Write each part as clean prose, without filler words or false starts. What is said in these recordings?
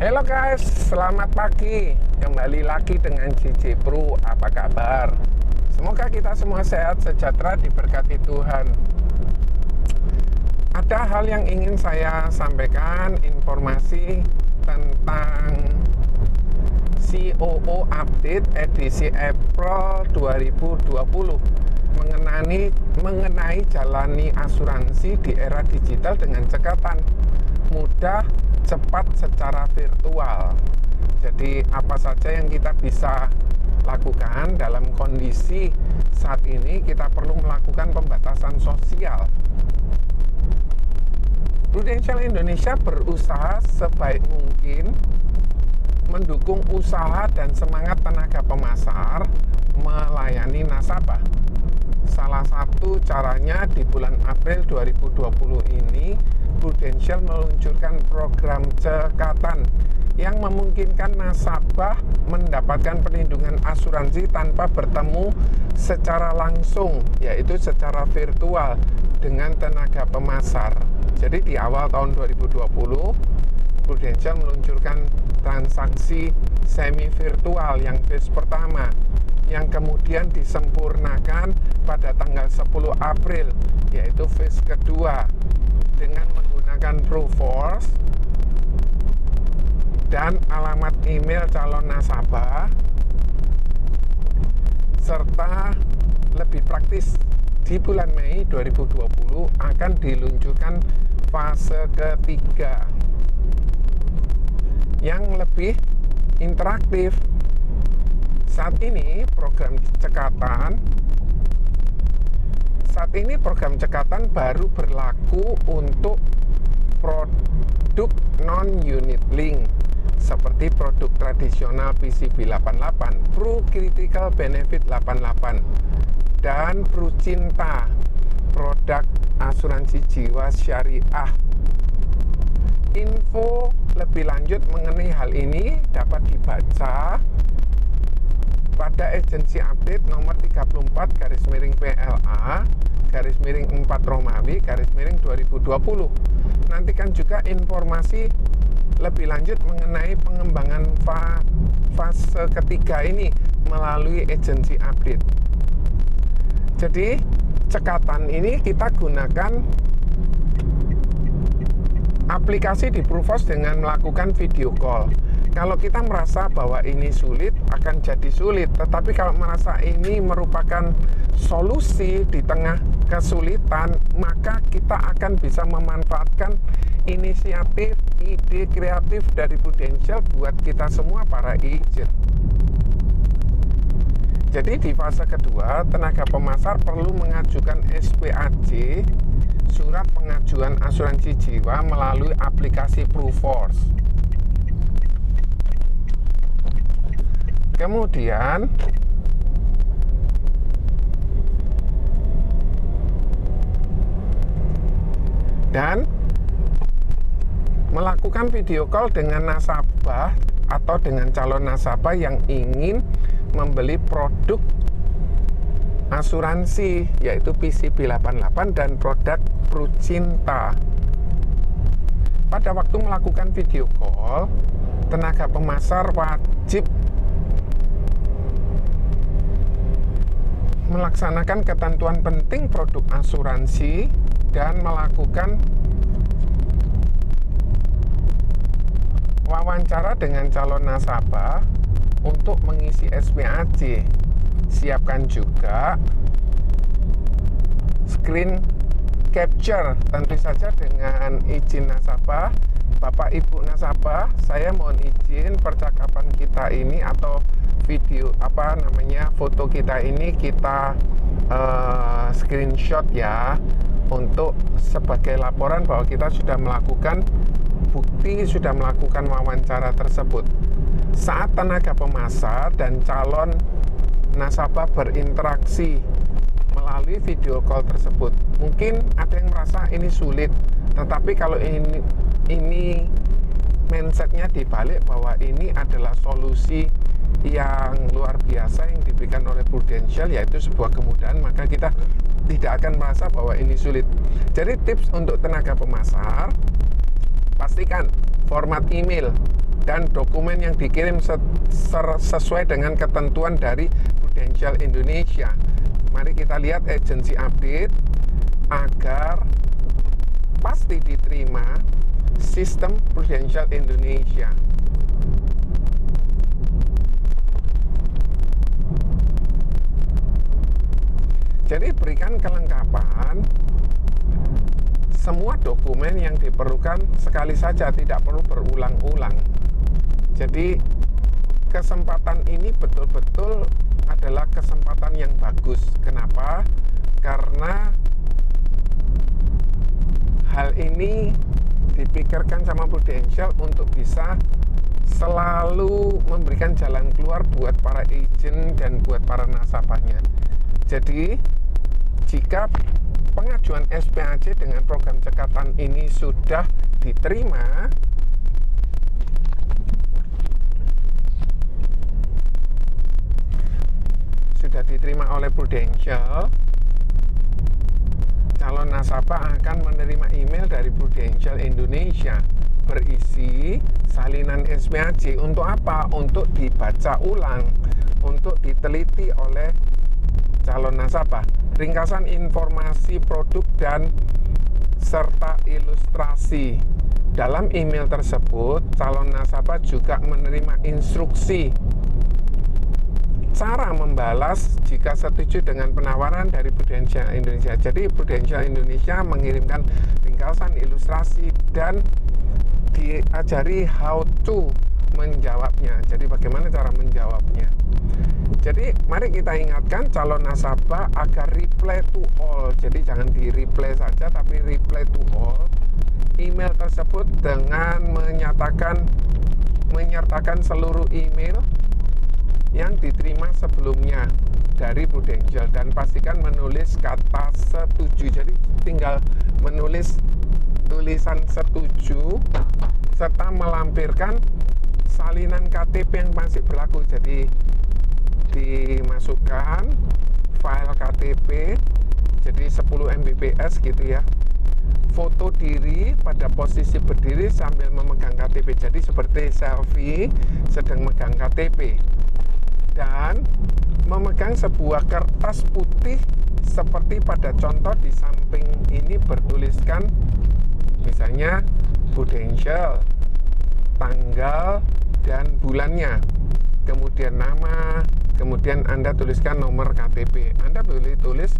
Halo guys, selamat pagi. Kembali lagi dengan JJ Pro. Apa kabar? Semoga kita semua sehat, sejahtera, diberkati Tuhan. Ada hal yang ingin saya sampaikan, informasi tentang COO Update edisi April 2020 mengenai jalani asuransi di era digital dengan cekatan, mudah, cepat secara virtual. Jadi apa saja yang kita bisa lakukan dalam kondisi saat ini, kita perlu melakukan pembatasan sosial. Prudential Indonesia berusaha sebaik mungkin mendukung usaha dan semangat tenaga pemasar melayani nasabah. Salah satu caranya di bulan April 2020 ini, Prudential meluncurkan program cekatan yang memungkinkan nasabah mendapatkan perlindungan asuransi tanpa bertemu secara langsung, yaitu secara virtual dengan tenaga pemasar. Jadi di awal tahun 2020, Prudential meluncurkan transaksi semi virtual yang phase pertama, yang kemudian disempurnakan pada tanggal 10 April, yaitu phase kedua, dengan menggunakan Proforce dan alamat email calon nasabah, serta lebih praktis di bulan Mei 2020 akan diluncurkan fase ketiga yang lebih interaktif. Saat ini program cekatan baru berlaku untuk produk non-unit link seperti produk tradisional PCB 88, Pro Critical Benefit 88, dan Pro Cinta, produk asuransi jiwa syariah. Info lebih lanjut mengenai hal ini dapat dibaca pada agensi update nomor 34/PLA/4/2020. Nantikan juga informasi lebih lanjut mengenai pengembangan fase ketiga ini melalui agensi update. Jadi cekatan ini kita gunakan aplikasi di Proforce dengan melakukan video call. Kalau kita merasa bahwa ini sulit, akan jadi sulit. Tetapi kalau merasa ini merupakan solusi di tengah kesulitan, maka kita akan bisa memanfaatkan inisiatif, ide kreatif dari Prudential buat kita semua para agent. Jadi di fase kedua, tenaga pemasar perlu mengajukan SPAJ, surat pengajuan asuransi jiwa, melalui aplikasi Proforce. Kemudian dan melakukan video call dengan nasabah atau dengan calon nasabah yang ingin membeli produk asuransi, yaitu PCB 88 dan produk Pro Cinta. Pada waktu melakukan video call, tenaga pemasar wajib melaksanakan ketentuan penting produk asuransi dan melakukan wawancara dengan calon nasabah untuk mengisi SPAJ. Siapkan juga screen capture, tentu saja dengan izin nasabah. Bapak Ibu nasabah, saya mohon izin percakapan kita ini atau video foto kita ini kita screenshot ya, untuk sebagai laporan bahwa kita sudah melakukan bukti, sudah melakukan wawancara tersebut. Saat tenaga pemasar dan calon nasabah berinteraksi melalui video call tersebut, mungkin ada yang merasa ini sulit, tetapi kalau ini mindsetnya dibalik bahwa ini adalah solusi yang luar biasa yang diberikan oleh Prudential, yaitu sebuah kemudahan, maka kita tidak akan merasa bahwa ini sulit. Jadi tips untuk tenaga pemasar, pastikan format email dan dokumen yang dikirim sesuai dengan ketentuan dari Prudential Indonesia. Mari kita lihat agency update agar pasti diterima sistem Prudential Indonesia. Jadi berikan kelengkapan semua dokumen yang diperlukan sekali saja, tidak perlu berulang-ulang. Jadi kesempatan ini betul-betul adalah kesempatan yang bagus. Kenapa? Karena hal ini dipikirkan sama Prudential untuk bisa selalu memberikan jalan keluar buat para agent dan buat para nasabahnya. Jadi jika pengajuan SPAC dengan program cekatan ini sudah diterima, oleh Prudential, calon nasabah akan menerima email dari Prudential Indonesia berisi salinan SPAC. Untuk apa? Untuk dibaca ulang, untuk diteliti oleh calon nasabah. Ringkasan informasi produk dan serta ilustrasi. Dalam email tersebut, calon nasabah juga menerima instruksi cara membalas jika setuju dengan penawaran dari Prudential Indonesia. Jadi Prudential Indonesia mengirimkan ringkasan ilustrasi dan diajari how to menjawabnya. Jadi bagaimana cara menjawabnya. Jadi mari kita ingatkan calon nasabah agar reply to all. Jadi jangan di reply saja, tapi reply to all email tersebut dengan menyertakan seluruh email yang diterima sebelumnya dari Prudential, dan pastikan menulis kata setuju. Jadi tinggal menulis tulisan setuju serta melampirkan salinan KTP yang masih berlaku. Jadi dimasukkan file KTP, jadi 10 Mbps gitu ya. Foto diri pada posisi berdiri sambil memegang KTP, jadi seperti selfie sedang megang KTP, dan memegang sebuah kertas putih seperti pada contoh di samping ini bertuliskan misalnya Prudential, tanggal dan bulannya, kemudian nama, kemudian Anda tuliskan nomor KTP. Anda boleh tulis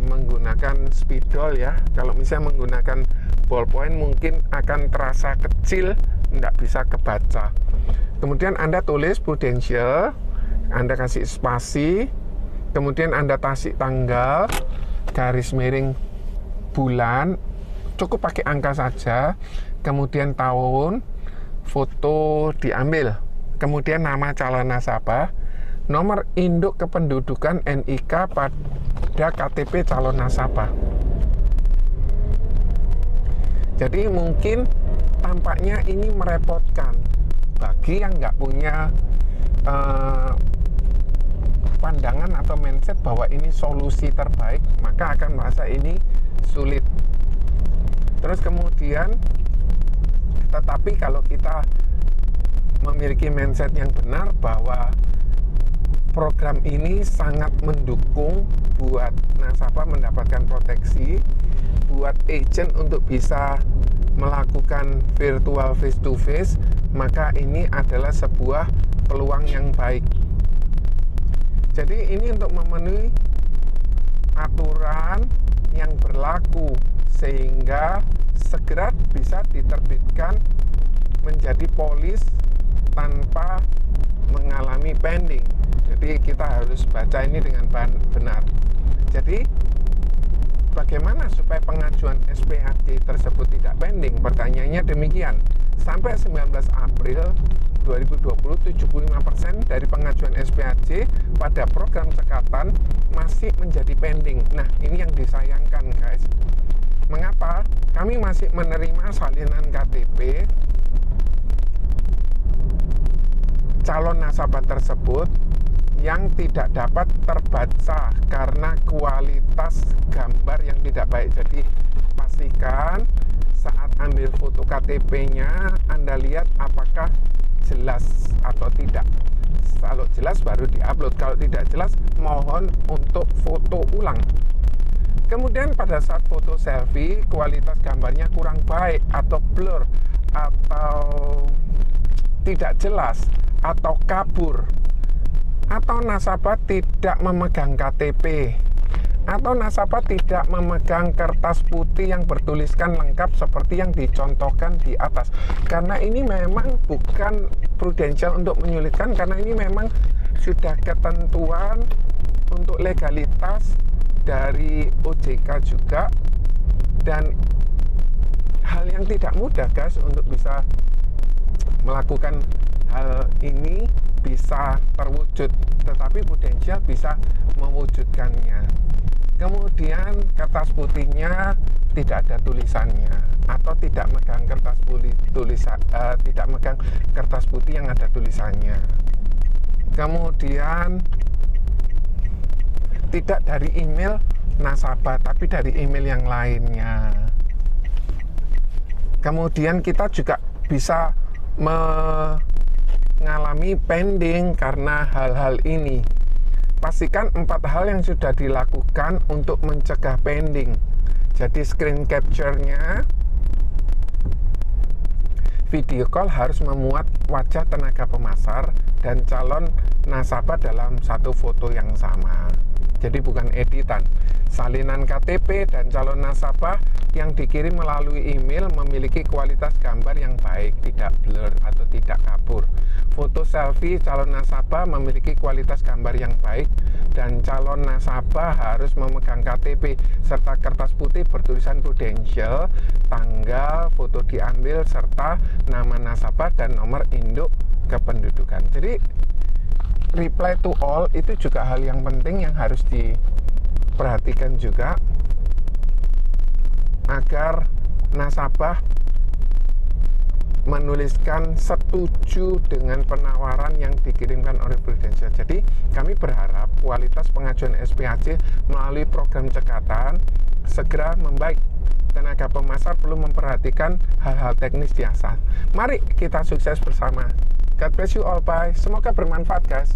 menggunakan spidol ya. Kalau misalnya menggunakan ballpoint mungkin akan terasa kecil, tidak bisa kebaca. Kemudian Anda tulis Prudential, Anda kasih spasi, kemudian Anda kasih tanggal, garis miring bulan, cukup pakai angka saja, kemudian tahun, foto diambil, kemudian nama calon nasabah, nomor induk kependudukan NIK pada KTP calon nasabah. Jadi mungkin tampaknya ini merepotkan bagi yang nggak punya pandangan atau mindset bahwa ini solusi terbaik, maka akan merasa ini sulit. Terus kemudian, tetapi kalau kita memiliki mindset yang benar bahwa program ini sangat mendukung buat nasabah mendapatkan proteksi, buat agent untuk bisa melakukan virtual face to face, maka ini adalah sebuah peluang yang baik. Jadi ini untuk memenuhi aturan yang berlaku sehingga segera bisa diterbitkan menjadi polis tanpa mengalami pending. Jadi kita harus baca ini dengan benar. Jadi bagaimana supaya pengajuan SPAC tersebut tidak pending? Pertanyaannya demikian. Sampai 19 April 2020, 75% dari pengajuan SPAC pada program cekatan masih menjadi pending. Nah, ini yang disayangkan, guys. Mengapa? Kami masih menerima salinan KTP calon nasabah tersebut yang tidak dapat terbaca karena kualitas gambar yang tidak baik. Jadi pastikan saat ambil foto KTP-nya Anda lihat apakah apakah jelas atau tidak. Kalau jelas baru diupload, kalau tidak jelas mohon untuk foto ulang. Kemudian pada saat foto selfie kualitas gambarnya kurang baik atau blur atau tidak jelas atau kabur, atau nasabah tidak memegang KTP, atau nasabah tidak memegang kertas putih yang bertuliskan lengkap seperti yang dicontohkan di atas. Karena ini memang bukan prudensial untuk menyulitkan, karena ini memang sudah ketentuan untuk legalitas dari OJK juga, dan hal yang tidak mudah guys untuk bisa melakukan hal ini bisa terwujud, tetapi prudensial bisa mewujudkannya. Kemudian kertas putihnya tidak ada tulisannya, atau tidak megang kertas putih tidak megang kertas putih yang ada tulisannya. Kemudian tidak dari email nasabah, tapi dari email yang lainnya. Kemudian kita juga bisa mengalami pending karena hal-hal ini. Pastikan 4 hal yang sudah dilakukan untuk mencegah pending. Jadi screen capture-nya, video call harus memuat wajah tenaga pemasar dan calon nasabah dalam satu foto yang sama. Jadi bukan editan. Salinan KTP dan calon nasabah yang dikirim melalui email memiliki kualitas gambar yang baik, tidak blur atau tidak kabur. Foto selfie calon nasabah memiliki kualitas gambar yang baik, dan calon nasabah harus memegang KTP serta kertas putih bertulisan prudensial, tanggal foto diambil, serta nama nasabah dan nomor induk kependudukan. Jadi reply to all itu juga hal yang penting yang harus diperhatikan juga, agar nasabah menuliskan setuju dengan penawaran yang dikirimkan oleh Prudential. Jadi kami berharap kualitas pengajuan SPAC melalui program cekatan segera membaik. Tenaga pemasar perlu memperhatikan hal-hal teknis di atas. Mari kita sukses bersama. God bless you all, bye. Semoga bermanfaat guys.